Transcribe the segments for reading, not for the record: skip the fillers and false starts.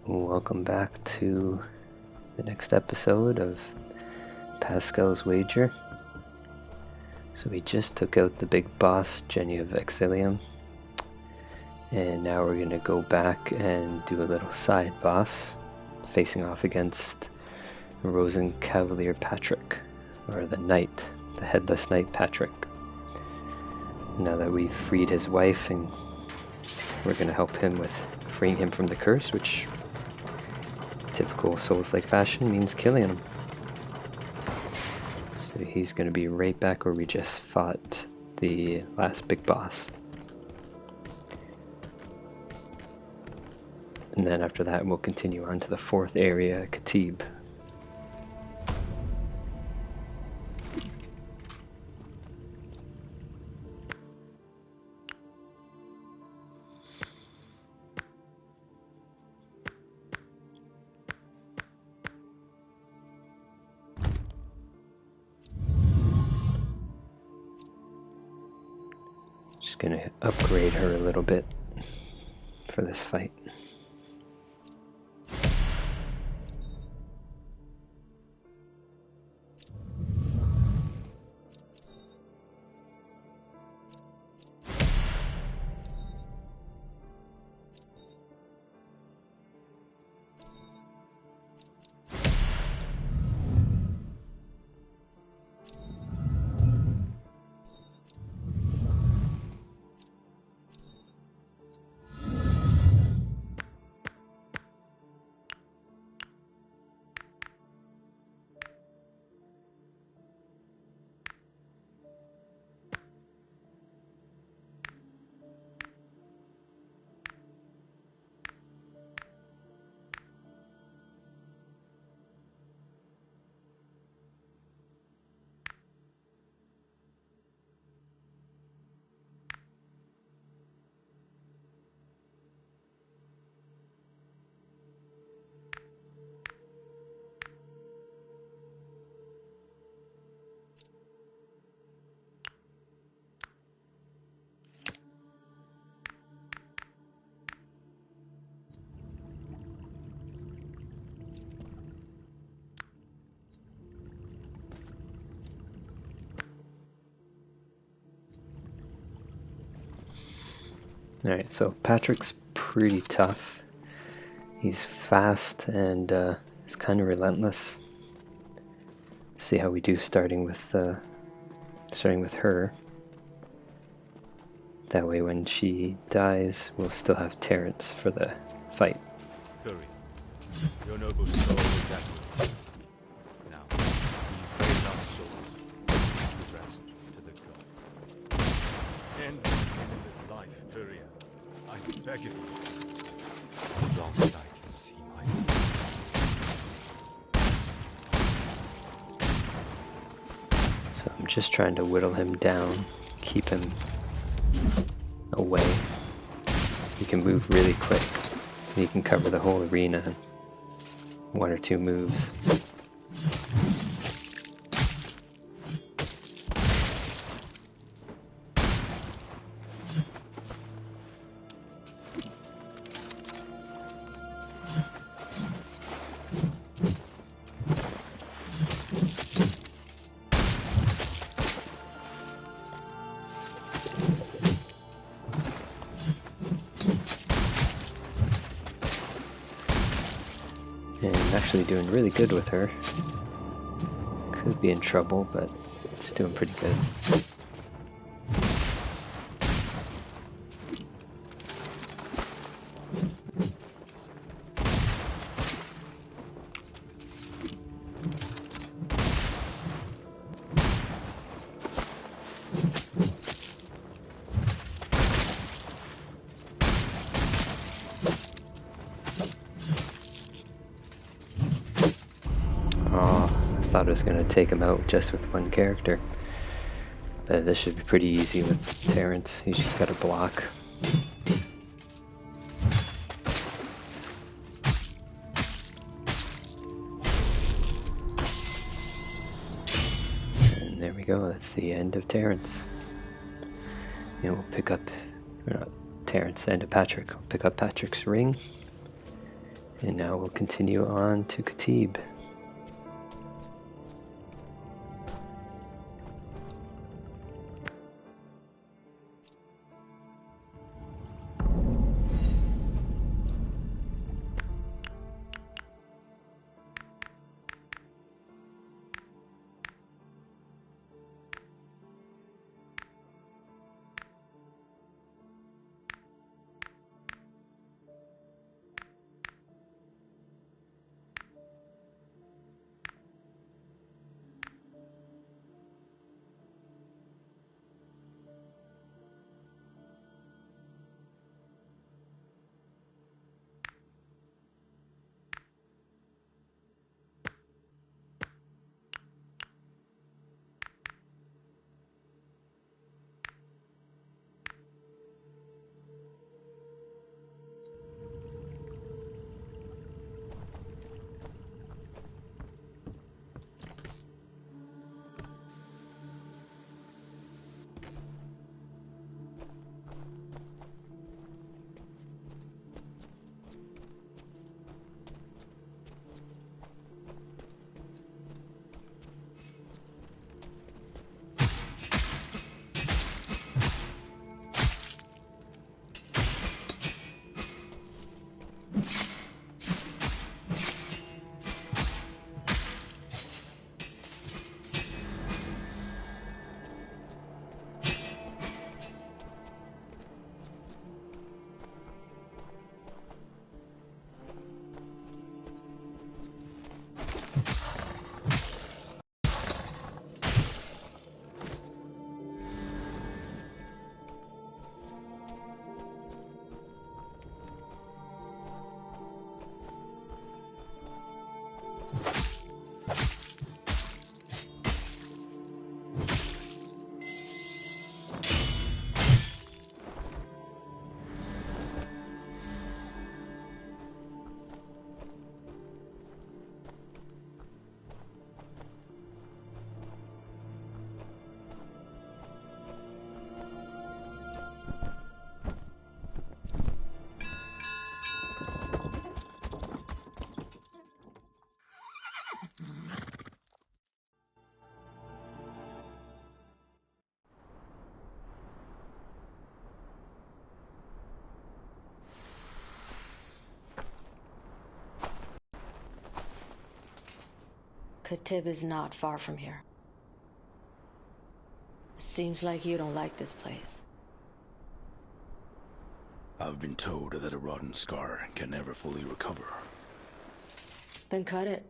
Welcome back to the next episode of Pascal's Wager. So we just took out the big boss, Jenny of Exilium, and now we're going to go back and do a little side boss, facing off against Rosen Cavalier Patrick, or the Knight, the Headless Knight Patrick. Now that we've freed his wife, and we're going to help him with freeing him from the curse, which typical Souls-like fashion means killing him. So he's going to be right back where we just fought the last big boss. And then after that we'll continue on to the fourth area, Katib. Gonna upgrade her a little bit for this fight. Alright, so Patrick's pretty tough. He's fast and he's kind of relentless. See how we do starting with her. That way when she dies, we'll still have Terrance for the fight. Couriers, your noble soul is that way. Now, these brave lost souls must rest to the god. End this life, Courier. I beg of you, as long as I can see my So I'm just trying to whittle him down, keep him away. He can move really quick. He can cover the whole arena in 1 or 2 moves. And I'm actually doing really good with her. Could be in trouble, but it's doing pretty good. I thought I was going to take him out just with one character. But this should be pretty easy with Terrance. He's just got to block. And there we go. That's the end of Terrance. And we'll pick up, or not Terrance, end of Patrick. We'll pick up Patrick's ring. And now we'll continue on to Katib. Katib is not far from here. Seems like you don't like this place. I've been told that a rotten scar can never fully recover. Then cut it.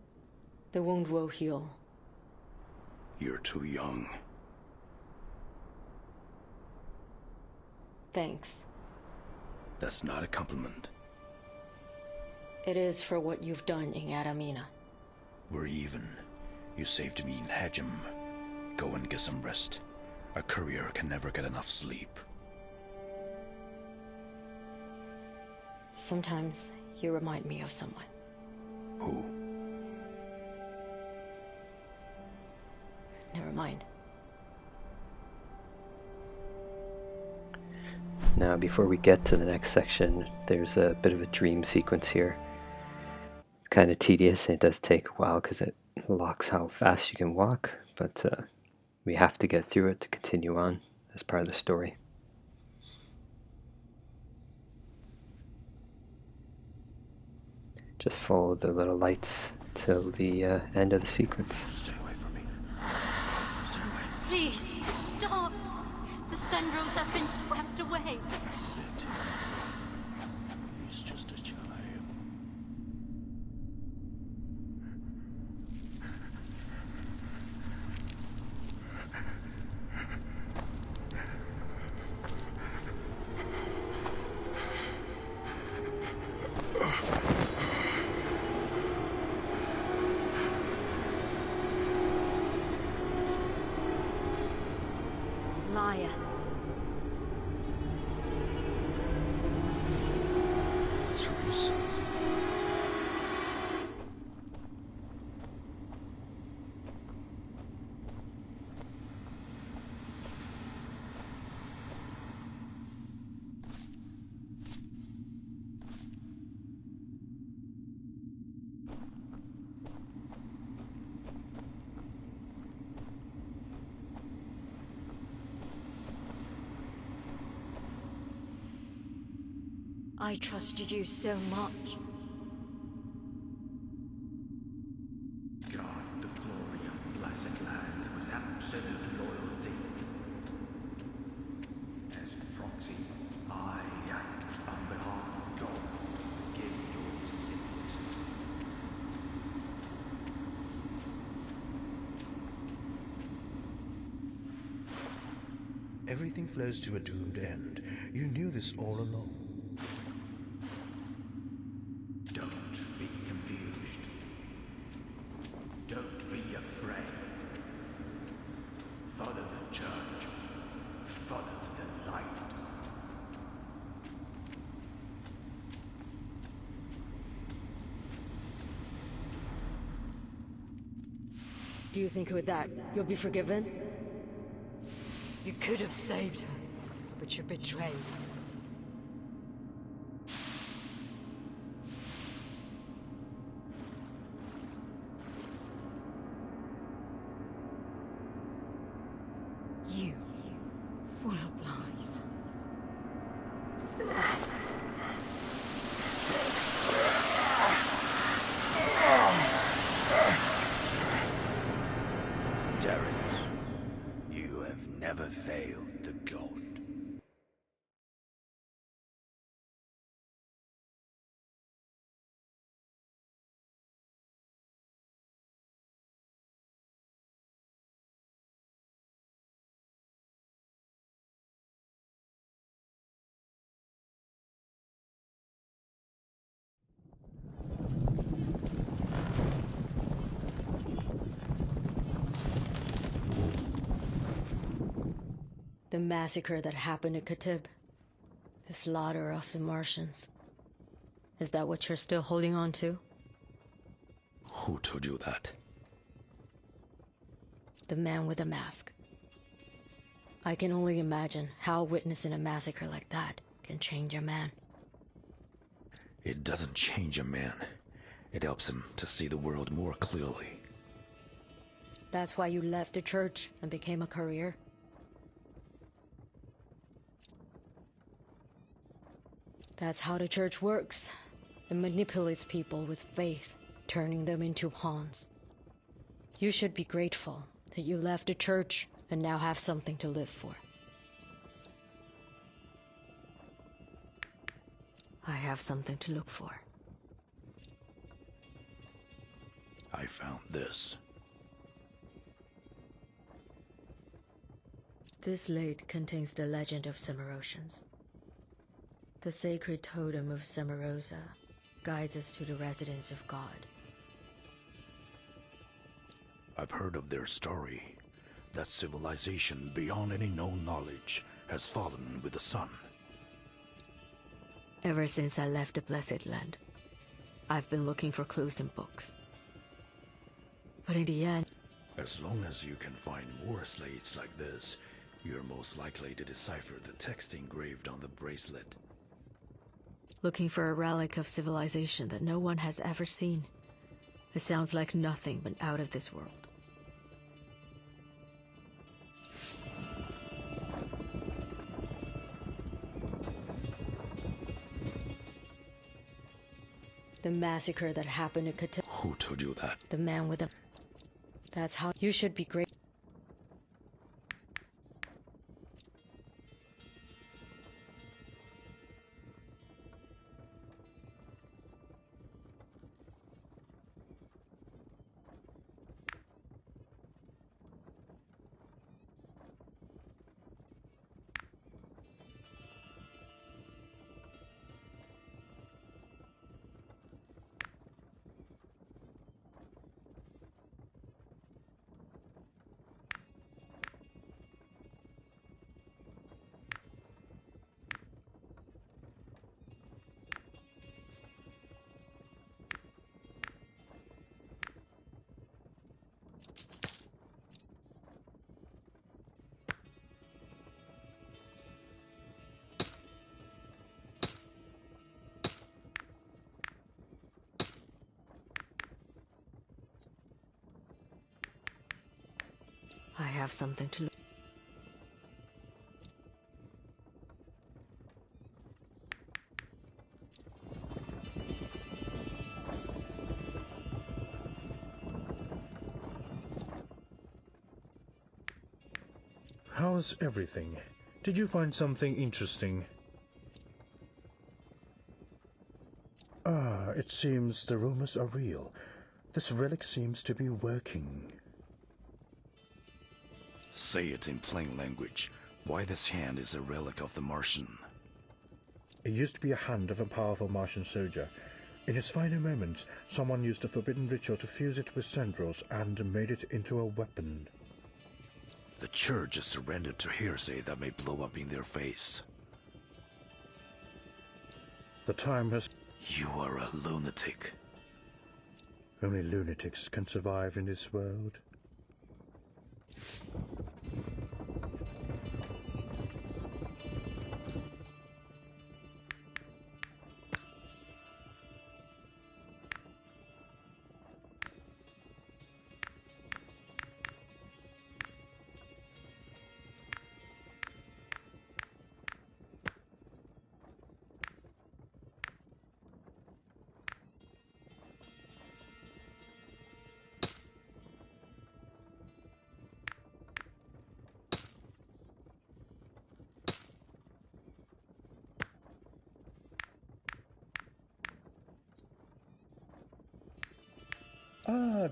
The wound will heal. You're too young. Thanks. That's not a compliment. It is for what you've done in Adamina. We're even. You saved me in Hajim. Go and get some rest. A courier can never get enough sleep. Sometimes you remind me of someone. Who? Never mind. Now, before we get to the next section, there's a bit of a dream sequence here. It's kind of tedious, and it does take a while because it locks how fast you can walk, but we have to get through it to continue on as part of the story. Just follow the little lights till the end of the sequence. Stay away from me. Stay away. Please, stop! The Sendros have been swept away. He's just a child. Liar. I trusted you so much. Guard the glory of blessed land with absolute loyalty. As proxy, I act on behalf of God to forgive your sins. Everything flows to a doomed end. You knew this all along. Don't be confused. Don't be afraid. Follow the church. Follow the light. Do you think with that, you'll be forgiven? You could have saved her, but you betrayed. You, full of lies. Terrance, you have never failed the god. The massacre that happened at Katib. The slaughter of the Martians. Is that what you're still holding on to? Who told you that? The man with the mask. I can only imagine how witnessing a massacre like that can change a man. It doesn't change a man. It helps him to see the world more clearly. That's why you left the church and became a courier? That's how the church works. It manipulates people with faith, turning them into pawns. You should be grateful that you left the church and now have something to live for. I have something to look for. I found this. This lid contains the legend of Cimarosians. The sacred totem of Cimarosa guides us to the residence of God. I've heard of their story. That civilization beyond any known knowledge has fallen with the sun. Ever since I left the Blessed Land, I've been looking for clues in books. But in the end, As long as you can find more slates like this, you're most likely to decipher the text engraved on the bracelet. looking for a relic of civilization that no one has ever seen. It sounds like nothing but out of this world. The massacre that happened at Katib. Who told you that? The man with a... That's how you should be great. I have something to look. How's everything? Did you find something interesting? It seems the rumors are real. This relic seems to be working. Say it in plain language. Why this hand is a relic of the Martian? It used to be a hand of a powerful Martian soldier. In his final moments, someone used a forbidden ritual to fuse it with Sandros and made it into a weapon. The Church has surrendered to hearsay that may blow up in their face. The time has... You are a lunatic. Only lunatics can survive in this world.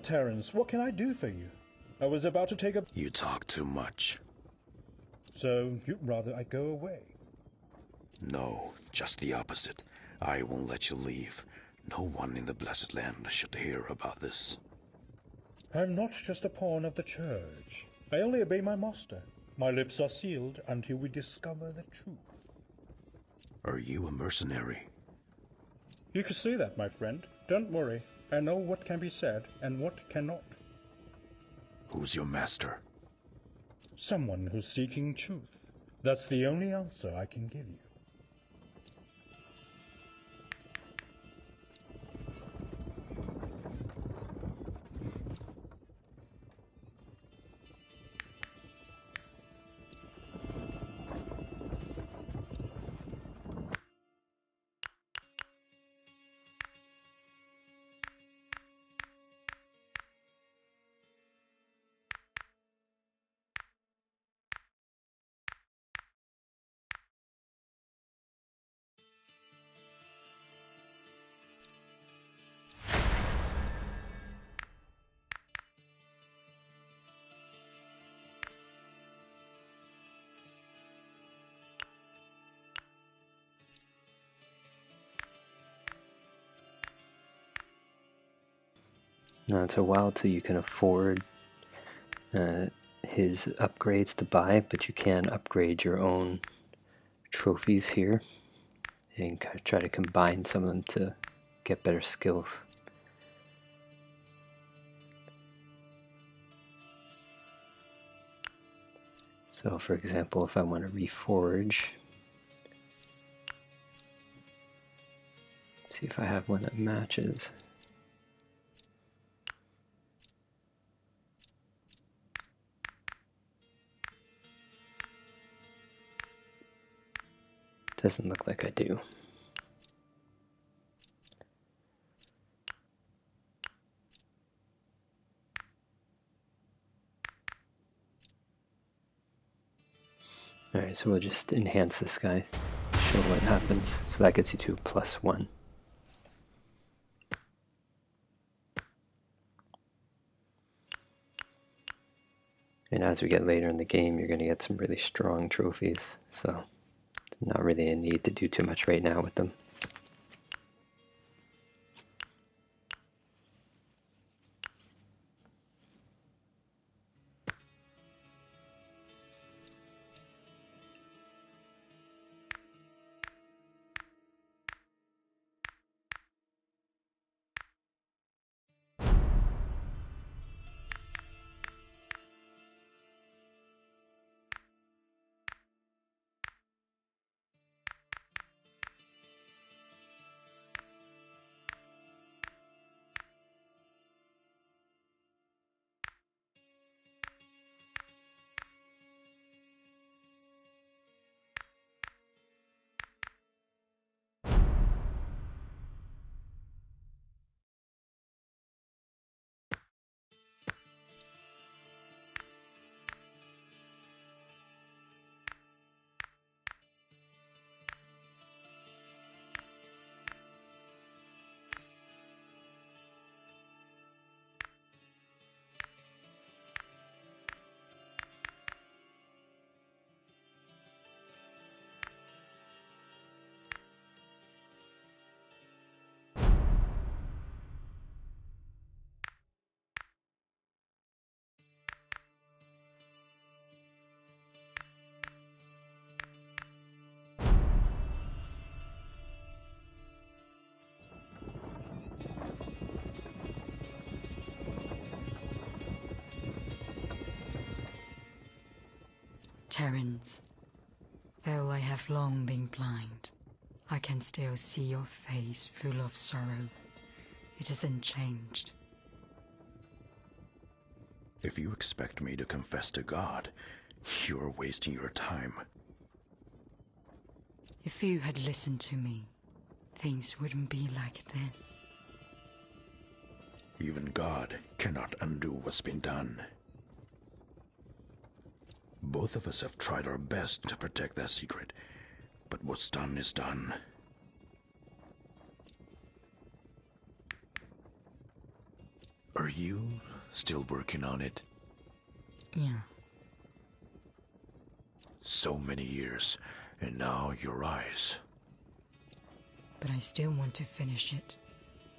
Terrance, what can I do for you? I was about to take a... You talk too much. So, you'd rather I go away? No, just the opposite. I won't let you leave. No one in the Blessed Land should hear about this. I'm not just a pawn of the Church. I only obey my master. My lips are sealed until we discover the truth. Are you a mercenary? You could say that, my friend. Don't worry. I know what can be said and what cannot. Who's your master? Someone who's seeking truth. That's the only answer I can give you. Now it's a while till you can afford his upgrades to buy, but you can upgrade your own trophies here and try to combine some of them to get better skills. So for example, if I want to reforge, see if I have one that matches. Doesn't look like I do. Alright, so we'll just enhance this guy, show what happens. So that gets you to +1. And as we get later in the game, you're going to get some really strong trophies, so it's not really a need to do too much right now with them. Terrance, though I have long been blind, I can still see your face full of sorrow. It hasn't changed. If you expect me to confess to God, you're wasting your time. If you had listened to me, things wouldn't be like this. Even God cannot undo what's been done. Both of us have tried our best to protect that secret, but what's done is done. Are you still working on it? Yeah. So many years, and now your eyes. But I still want to finish it.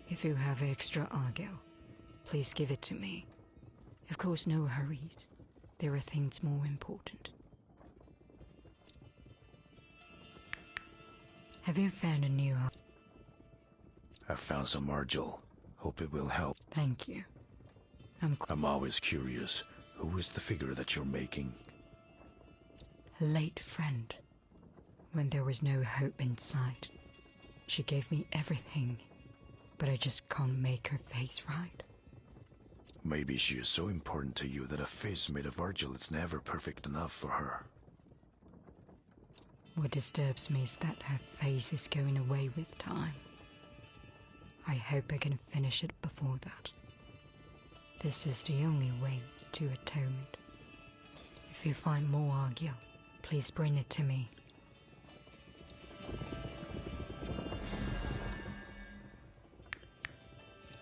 If you have extra argil, please give it to me. Of course, no hurries. There are things more important. Have you found a new I've found some argil. Hope it will help. Thank you. I'm always curious. Who is the figure that you're making? A late friend. When there was no hope in sight, she gave me everything, but I just can't make her face right. Maybe she is so important to you that a face made of argil is never perfect enough for her. What disturbs me is that her face is going away with time. I hope I can finish it before that. This is the only way to atonement. If you find more argil, please bring it to me.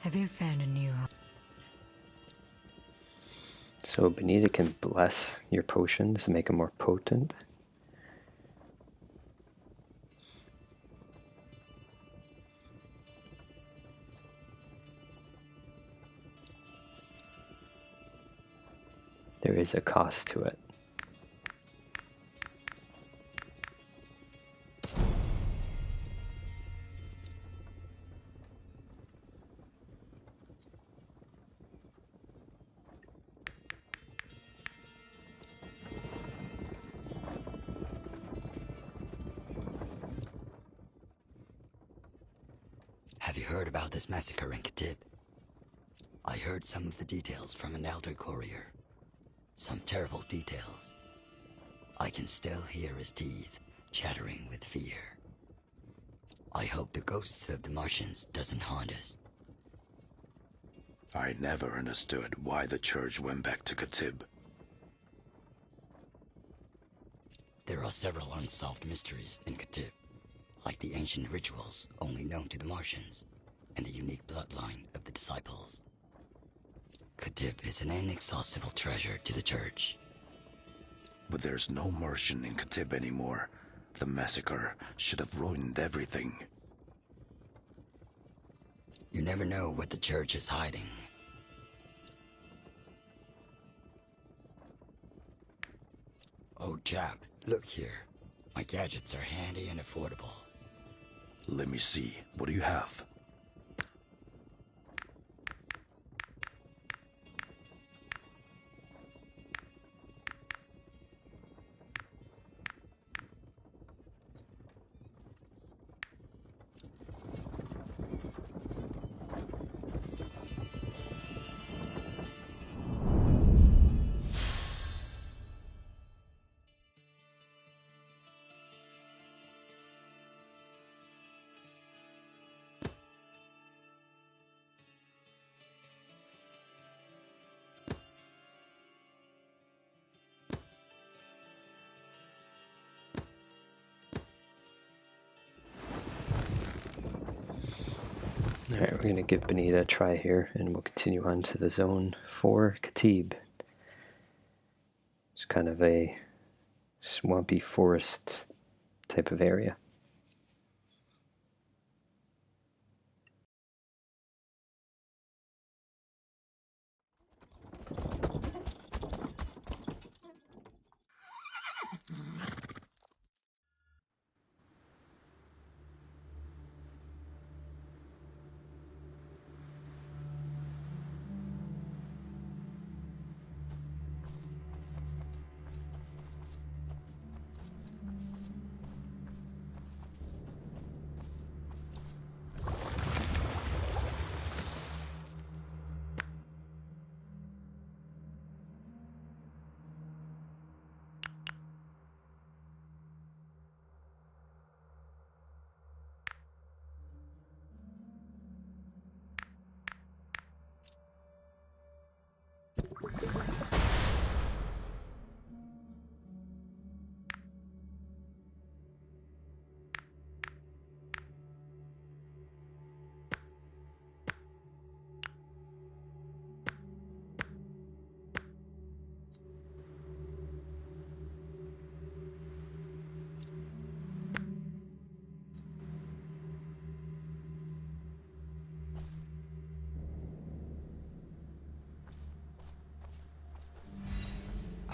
Have you found a new So Benita can bless your potions to make them more potent. There is a cost to it. Have you heard about this massacre in Katib? I heard some of the details from an elder courier. Some terrible details. I can still hear his teeth chattering with fear. I hope the ghosts of the Martians doesn't haunt us. I never understood why the church went back to Katib. There are several unsolved mysteries in Katib, like the ancient rituals only known to the Martians, and the unique bloodline of the disciples. Katib is an inexhaustible treasure to the church. But there's no Martian in Katib anymore. The massacre should have ruined everything. You never know what the church is hiding. Oh, chap, look here. My gadgets are handy and affordable. Let me see. What do you have? Alright, we're going to give Benita a try here, and we'll continue on to the zone for Katib. It's kind of a swampy forest type of area.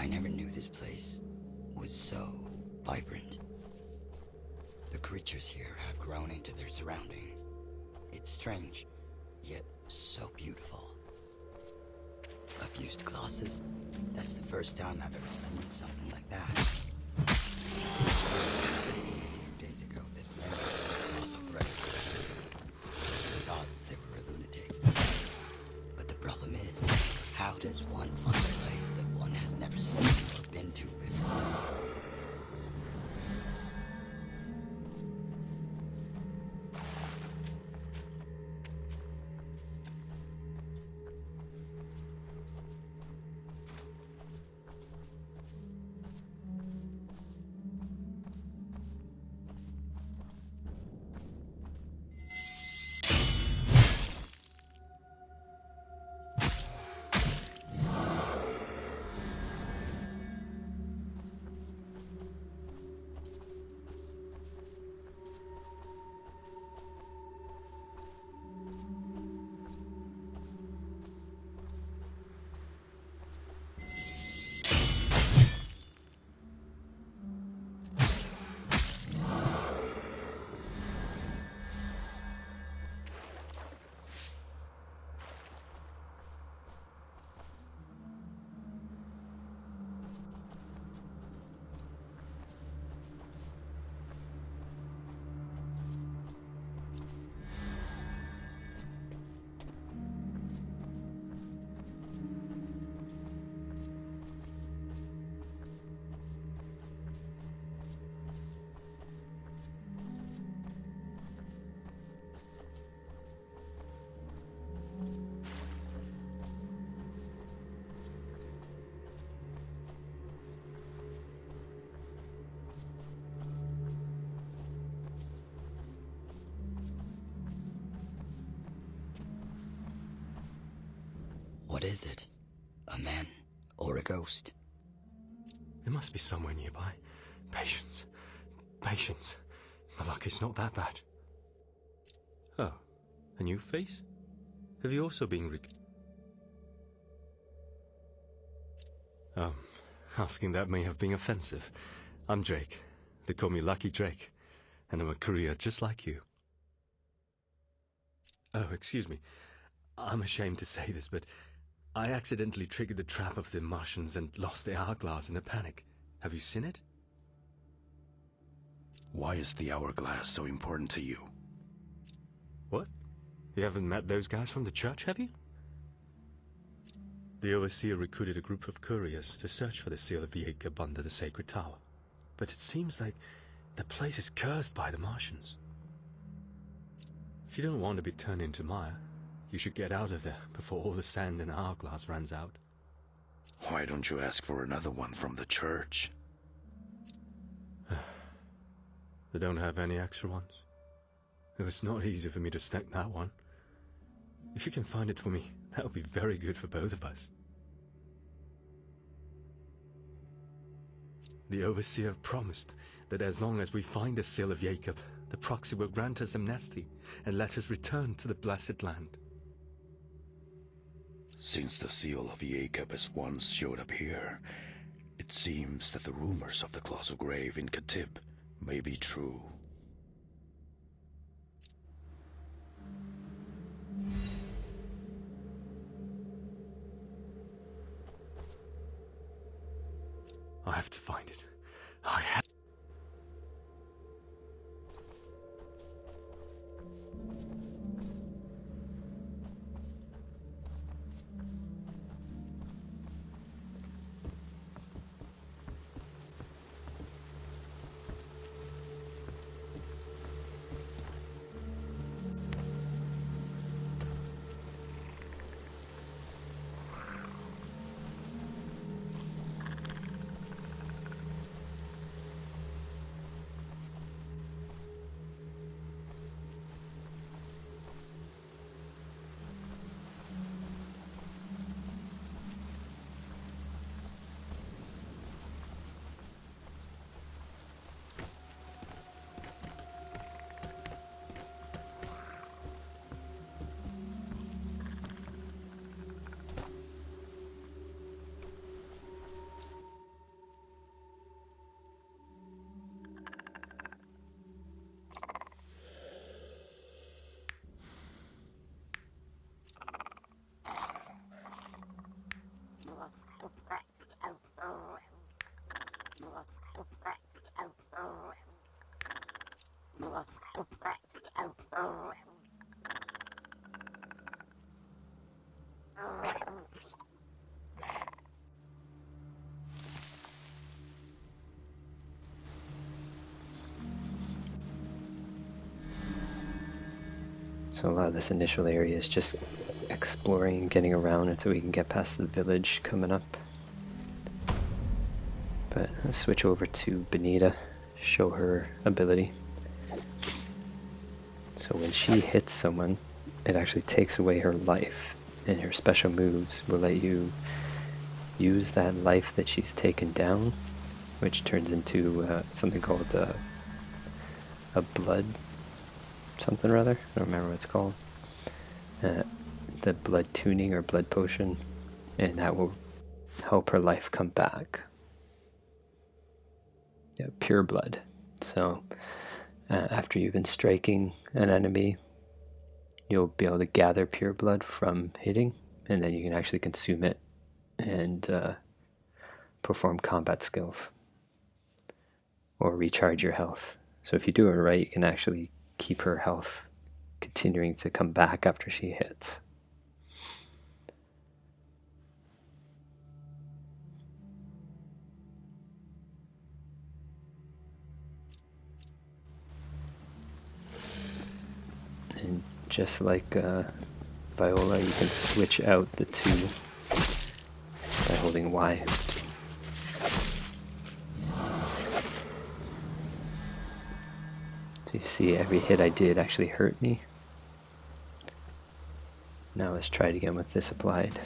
I never knew this place was so vibrant. The creatures here have grown into their surroundings. It's strange, yet so beautiful. I've used Colossus. That's the first time I've ever seen something like that. A few days ago that members of the Colossal Grave thought they were a lunatic. But the problem is, how does one find a place that one has never seen or been to before? What is it? A man or a ghost? It must be somewhere nearby. Patience. Patience. My luck is not that bad. Oh, a new face? Have you also been asking that may have been offensive. I'm Drake. They call me Lucky Drake. And I'm a courier just like you. Oh, excuse me. I'm ashamed to say this, but I accidentally triggered the trap of the Martians and lost the hourglass in a panic. Have you seen it? Why is the hourglass so important to you? What? You haven't met those guys from the church, have you? The Overseer recruited a group of couriers to search for the seal of Jacob under the sacred tower. But it seems like the place is cursed by the Martians. If you don't want to be turned into mire, you should get out of there before all the sand in the hourglass runs out. Why don't you ask for another one from the church? They don't have any extra ones. It was not easy for me to snag that one. If you can find it for me, that would be very good for both of us. The Overseer promised that as long as we find the seal of Jacob, the proxy will grant us amnesty and let us return to the blessed land. Since the seal of Jacob has once showed up here, it seems that the rumors of the Colossal Grave in Katib may be true. I have to find it. I have... So a lot of this initial area is just exploring and getting around until we can get past the village coming up. But let's switch over to Benita, show her ability. So when she hits someone, it actually takes away her life, and her special moves will let you use that life that she's taken down, which turns into something called a blood something or other. I don't remember what it's called. The blood tuning or blood potion, and that will help her life come back. Yeah, pure blood. So after you've been striking an enemy, you'll be able to gather pure blood from hitting, and then you can actually consume it and perform combat skills or recharge your health. So if you do it right, you can actually keep her health continuing to come back after she hits. And just like Viola, you can switch out the two by holding Y. So you see every hit I did actually hurt me. Now let's try it again with this applied.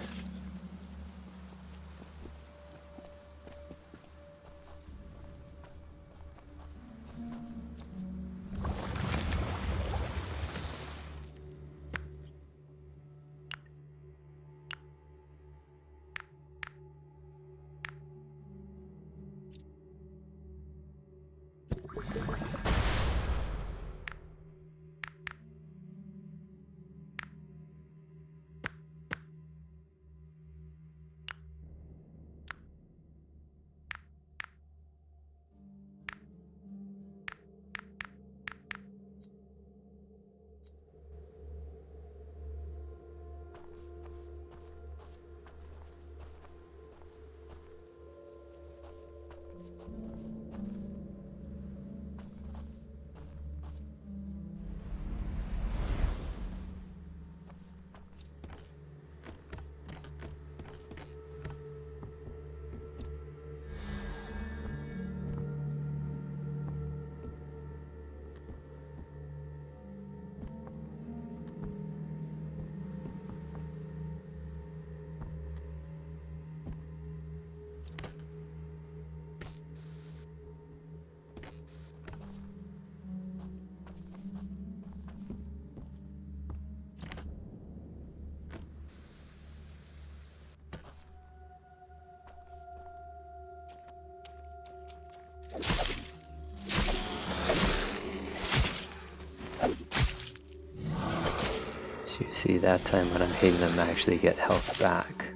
So you see that time when I'm hitting them, I actually get health back.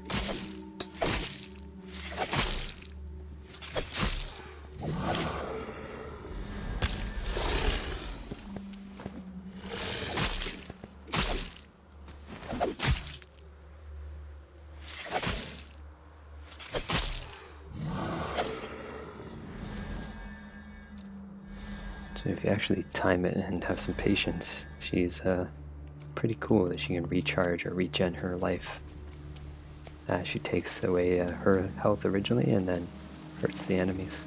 So if you actually time it and have some patience, she's pretty cool that she can recharge or regen her life. She takes away her health originally and then hurts the enemies.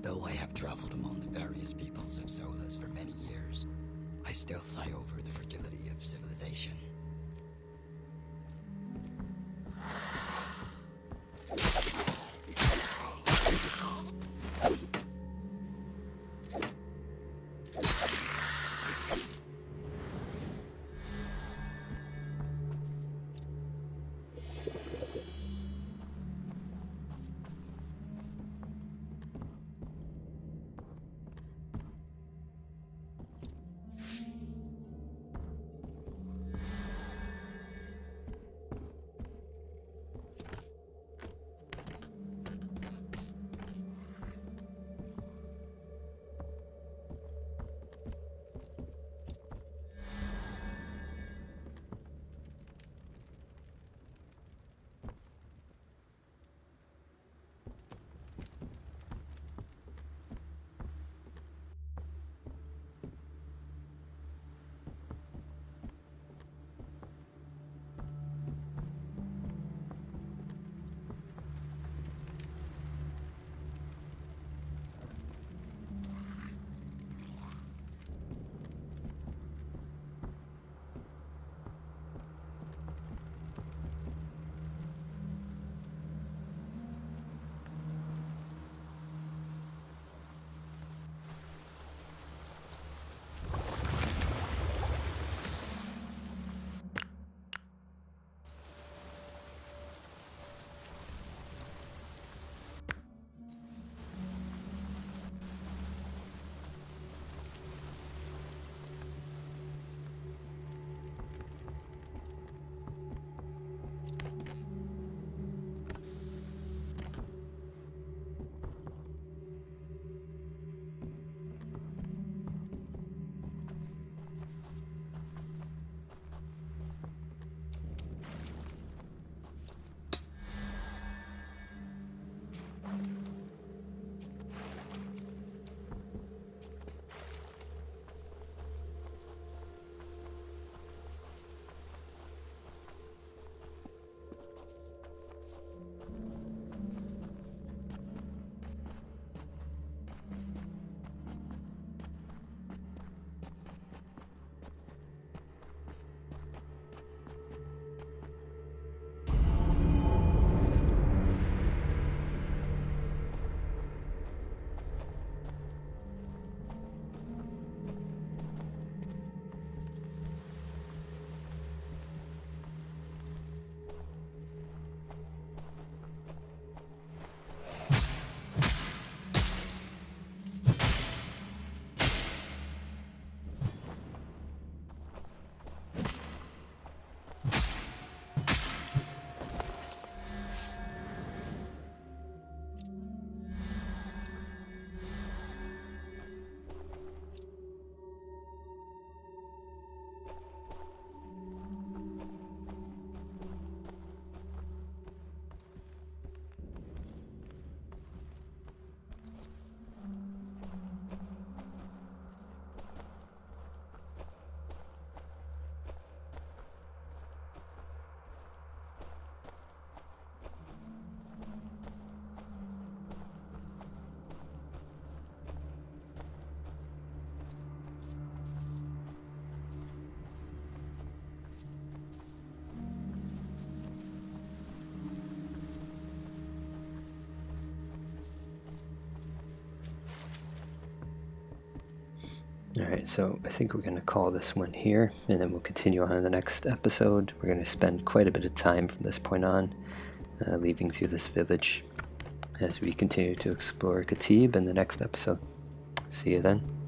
Though I have traveled among the various peoples of Solus for many years, I still sigh over the fragility of civilization. Alright, so I think we're going to call this one here, and then we'll continue on in the next episode. We're going to spend quite a bit of time from this point on, leaving through this village as we continue to explore Katib in the next episode. See you then.